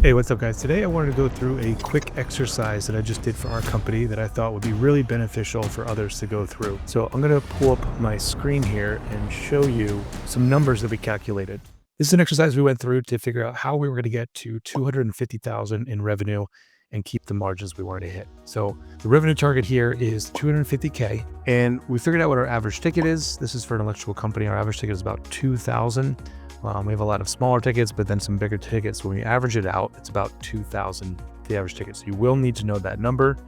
Hey, what's up guys? Today I wanted to go through a quick exercise that I just did for our company that I thought would be really beneficial for others to go through. So I'm going to pull up my screen here and show you some numbers that we calculated. This is an exercise we went through to figure out how we were going to get to 250,000 in revenue and keep the margins we wanted to hit. So the revenue target here is 250K, and we figured out what our average ticket is. This is for an electrical company. Our average ticket is about 2,000. We have a lot of smaller tickets, but then some bigger tickets. When we average it out, it's about 2,000, the average ticket. So you will need to know that number,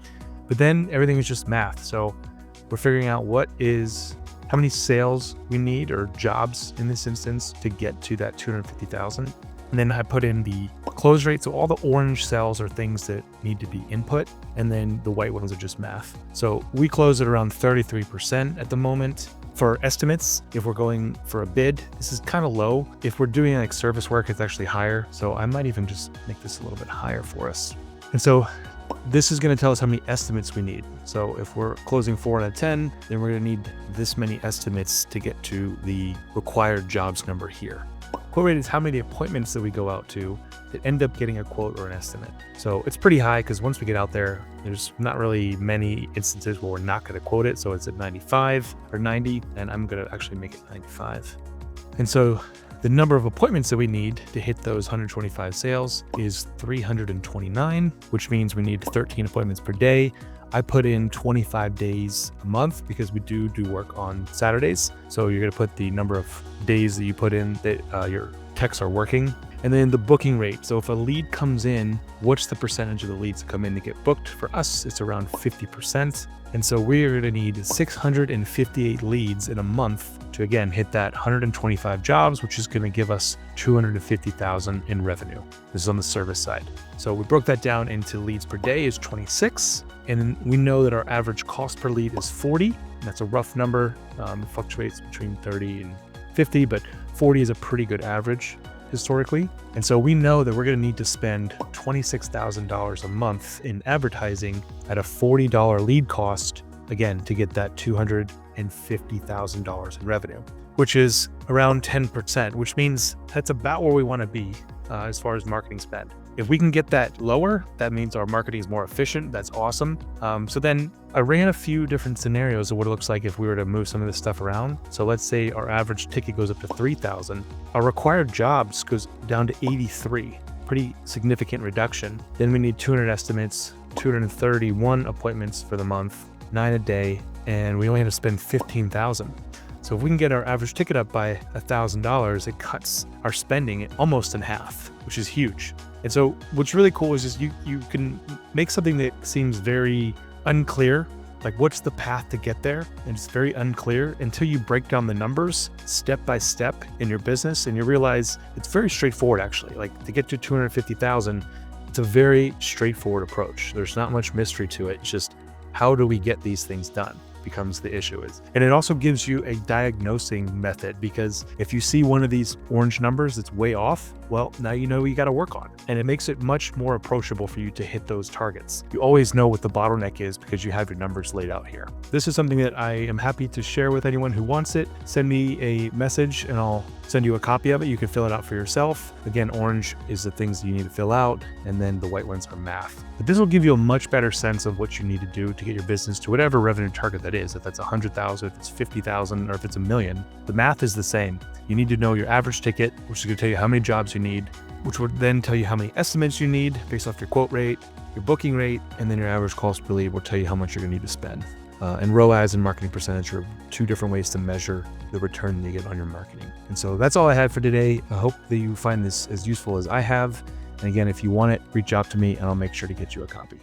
but then everything is just math. So we're figuring out how many sales we need, or jobs in this instance, to get to that 250,000. And then I put in the close rate. So all the orange cells are things that need to be input, and then the white ones are just math. So we close at around 33% at the moment. For estimates, if we're going for a bid, this is kind of low. If we're doing like service work, it's actually higher. So I might even just make this a little bit higher for us. And so this is going to tell us how many estimates we need. So if we're closing 4 out of 10, then we're going to need this many estimates to get to the required jobs number here. Quote rate is how many appointments that we go out to that end up getting a quote or an estimate. So it's pretty high because once we get out there, there's not really many instances where we're not going to quote it. So it's at 95 or 90, and I'm going to actually make it 95. And so the number of appointments that we need to hit those 125 sales is 329, which means we need 13 appointments per day. I put in 25 days a month because we do work on Saturdays. So you're going to put the number of days that you put in that your techs are working. And then the booking rate. So if a lead comes in, what's the percentage of the leads that come in to get booked? For us, it's around 50%. And so we're going to need 658 leads in a month to, again, hit that 125 jobs, which is going to give us 250,000 in revenue. This is on the service side. So we broke that down into leads per day is 26. And then we know that our average cost per lead is 40. That's a rough number. It fluctuates between 30 and 50, but 40 is a pretty good average historically. And so we know that we're going to need to spend $26,000 a month in advertising at a $40 lead cost, again, to get that $250,000 in revenue, which is around 10%, which means that's about where we want to be as far as marketing spend. If we can get that lower, that means our marketing is more efficient. That's awesome. So then I ran a few different scenarios of what it looks like if we were to move some of this stuff around. So let's say our average ticket goes up to 3,000. Our required jobs goes down to 83, pretty significant reduction. Then we need 200 estimates, 231 appointments for the month, 9 a day, and we only have to spend 15,000. So if we can get our average ticket up by $1,000, it cuts our spending almost in half, which is huge. And so what's really cool is just you can make something that seems very unclear, like what's the path to get there? And it's very unclear until you break down the numbers step by step in your business, and you realize it's very straightforward actually. Like to get to 250,000, it's a very straightforward approach. There's not much mystery to it. It's just how do we get these things done becomes the issue. And it also gives you a diagnosing method, because if you see one of these orange numbers that's way off, well, now you know what you got to work on, and it makes it much more approachable for you to hit those targets. You always know what the bottleneck is because you have your numbers laid out here. This is something that I am happy to share with anyone who wants it. Send me a message and I'll send you a copy of it. You can fill it out for yourself. Again, orange is the things you need to fill out, and then the white ones are math. But this will give you a much better sense of what you need to do to get your business to whatever revenue target that is. If that's 100,000, if it's 50,000, or if it's $1 million, the math is the same. You need to know your average ticket, which is going to tell you how many jobs you need, which would then tell you how many estimates you need based off your quote rate, your booking rate, and then your average cost per lead will tell you how much you're going to need to spend. And ROAS and marketing percentage are two different ways to measure the return you get on your marketing. And so that's all I had for today. I hope that you find this as useful as I have. And again, if you want it, reach out to me and I'll make sure to get you a copy.